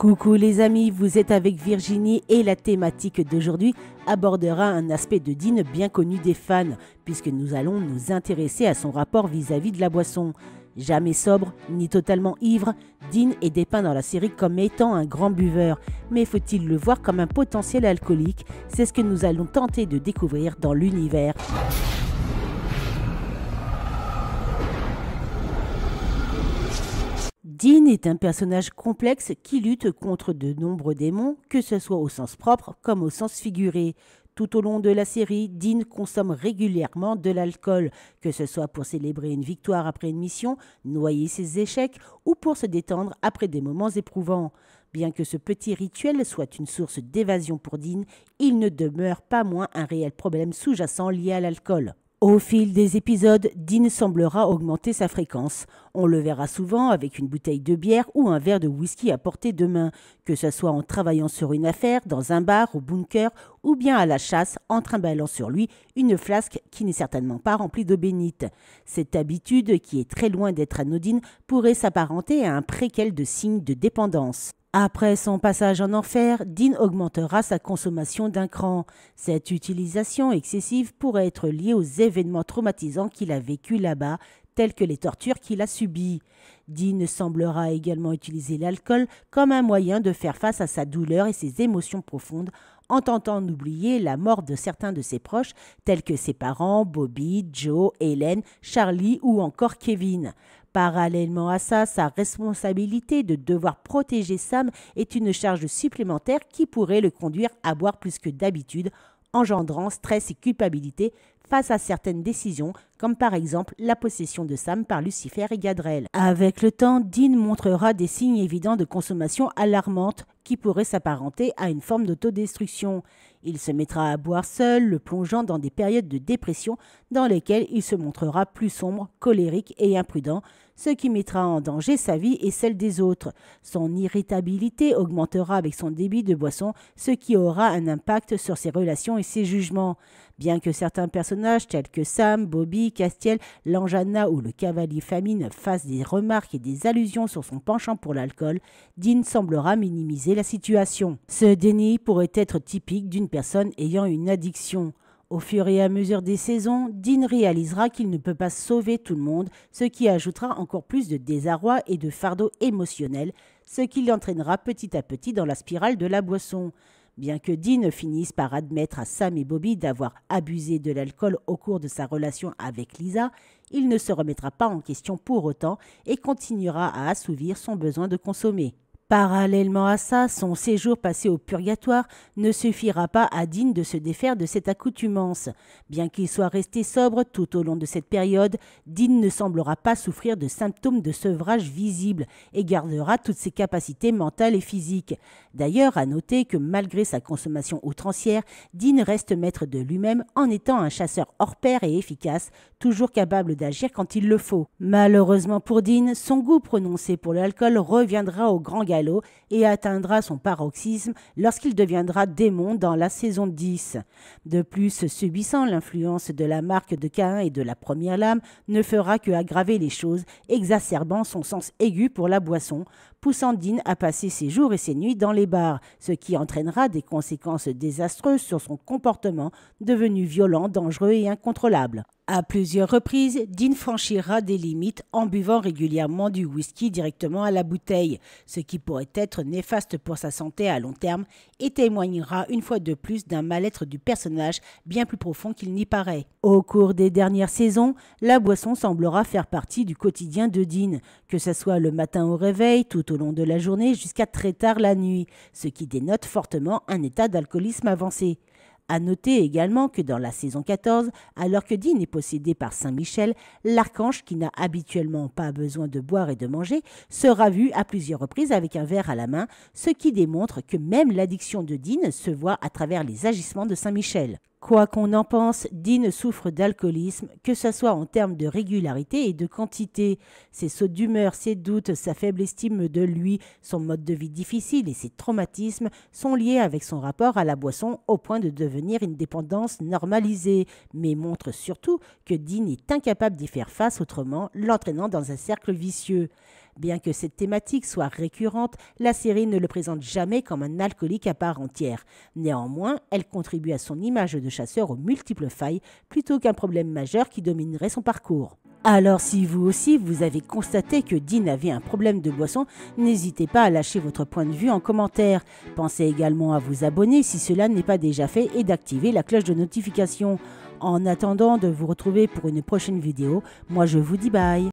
Coucou les amis, vous êtes avec Virginie et la thématique d'aujourd'hui abordera un aspect de Dean bien connu des fans, puisque nous allons nous intéresser à son rapport vis-à-vis de la boisson. Jamais sobre, ni totalement ivre, Dean est dépeint dans la série comme étant un grand buveur. Mais faut-il le voir comme un potentiel alcoolique? C'est ce que nous allons tenter de découvrir dans l'univers. Dean est un personnage complexe qui lutte contre de nombreux démons, que ce soit au sens propre comme au sens figuré. Tout au long de la série, Dean consomme régulièrement de l'alcool, que ce soit pour célébrer une victoire après une mission, noyer ses échecs ou pour se détendre après des moments éprouvants. Bien que ce petit rituel soit une source d'évasion pour Dean, il ne demeure pas moins un réel problème sous-jacent lié à l'alcool. Au fil des épisodes, Dean semblera augmenter sa fréquence. On le verra souvent avec une bouteille de bière ou un verre de whisky à portée de main, que ce soit en travaillant sur une affaire, dans un bar, au bunker, ou bien à la chasse en trimballant sur lui une flasque qui n'est certainement pas remplie d'eau bénite. Cette habitude, qui est très loin d'être anodine, pourrait s'apparenter à un préquel de signes de dépendance. Après son passage en enfer, Dean augmentera sa consommation d'un cran. Cette utilisation excessive pourrait être liée aux événements traumatisants qu'il a vécus là-bas, tels que les tortures qu'il a subies. Dean semblera également utiliser l'alcool comme un moyen de faire face à sa douleur et ses émotions profondes, en tentant d'oublier la mort de certains de ses proches, tels que ses parents, Bobby, Joe, Helen, Charlie ou encore Kevin. Parallèlement à ça, sa responsabilité de devoir protéger Sam est une charge supplémentaire qui pourrait le conduire à boire plus que d'habitude, engendrant stress et culpabilité face à certaines décisions, comme par exemple la possession de Sam par Lucifer et Gadrel. Avec le temps, Dean montrera des signes évidents de consommation alarmante qui pourraient s'apparenter à une forme d'autodestruction. Il se mettra à boire seul, le plongeant dans des périodes de dépression dans lesquelles il se montrera plus sombre, colérique et imprudent, ce qui mettra en danger sa vie et celle des autres. Son irritabilité augmentera avec son débit de boisson, ce qui aura un impact sur ses relations et ses jugements. Bien que certains personnages tels que Sam, Bobby, Castiel, Lanjana ou le Cavalier Famine fassent des remarques et des allusions sur son penchant pour l'alcool, Dean semblera minimiser la situation. Ce déni pourrait être typique d'une personne ayant une addiction. Au fur et à mesure des saisons, Dean réalisera qu'il ne peut pas sauver tout le monde, ce qui ajoutera encore plus de désarroi et de fardeau émotionnel, ce qui l'entraînera petit à petit dans la spirale de la boisson. Bien que Dean finisse par admettre à Sam et Bobby d'avoir abusé de l'alcool au cours de sa relation avec Lisa, il ne se remettra pas en question pour autant et continuera à assouvir son besoin de consommer. Parallèlement à ça, son séjour passé au purgatoire ne suffira pas à Dean de se défaire de cette accoutumance. Bien qu'il soit resté sobre tout au long de cette période, Dean ne semblera pas souffrir de symptômes de sevrage visibles et gardera toutes ses capacités mentales et physiques. D'ailleurs, à noter que malgré sa consommation outrancière, Dean reste maître de lui-même en étant un chasseur hors pair et efficace, toujours capable d'agir quand il le faut. Malheureusement pour Dean, son goût prononcé pour l'alcool reviendra au grand galop et atteindra son paroxysme lorsqu'il deviendra démon dans la saison 10. De plus, subissant l'influence de la marque de Caïn et de la première lame ne fera que aggraver les choses, exacerbant son sens aigu pour la boisson, poussant Dean à passer ses jours et ses nuits dans les bars, ce qui entraînera des conséquences désastreuses sur son comportement, devenu violent, dangereux et incontrôlable. À plusieurs reprises, Dean franchira des limites en buvant régulièrement du whisky directement à la bouteille, ce qui pourrait être néfaste pour sa santé à long terme et témoignera une fois de plus d'un mal-être du personnage bien plus profond qu'il n'y paraît. Au cours des dernières saisons, la boisson semblera faire partie du quotidien de Dean, que ce soit le matin au réveil, tout au long de la journée jusqu'à très tard la nuit, ce qui dénote fortement un état d'alcoolisme avancé. À noter également que dans la saison 14, alors que Dean est possédé par Saint-Michel, l'archange, qui n'a habituellement pas besoin de boire et de manger, sera vu à plusieurs reprises avec un verre à la main, ce qui démontre que même l'addiction de Dean se voit à travers les agissements de Saint-Michel. Quoi qu'on en pense, Dean souffre d'alcoolisme, que ce soit en termes de régularité et de quantité. Ses sauts d'humeur, ses doutes, sa faible estime de lui, son mode de vie difficile et ses traumatismes sont liés avec son rapport à la boisson au point de devenir une dépendance normalisée, mais montrent surtout que Dean est incapable d'y faire face autrement, l'entraînant dans un cercle vicieux. Bien que cette thématique soit récurrente, la série ne le présente jamais comme un alcoolique à part entière. Néanmoins, elle contribue à son image de chasseur aux multiples failles plutôt qu'un problème majeur qui dominerait son parcours. Alors si vous aussi vous avez constaté que Dean avait un problème de boisson, n'hésitez pas à lâcher votre point de vue en commentaire. Pensez également à vous abonner si cela n'est pas déjà fait et d'activer la cloche de notification. En attendant de vous retrouver pour une prochaine vidéo, moi je vous dis bye.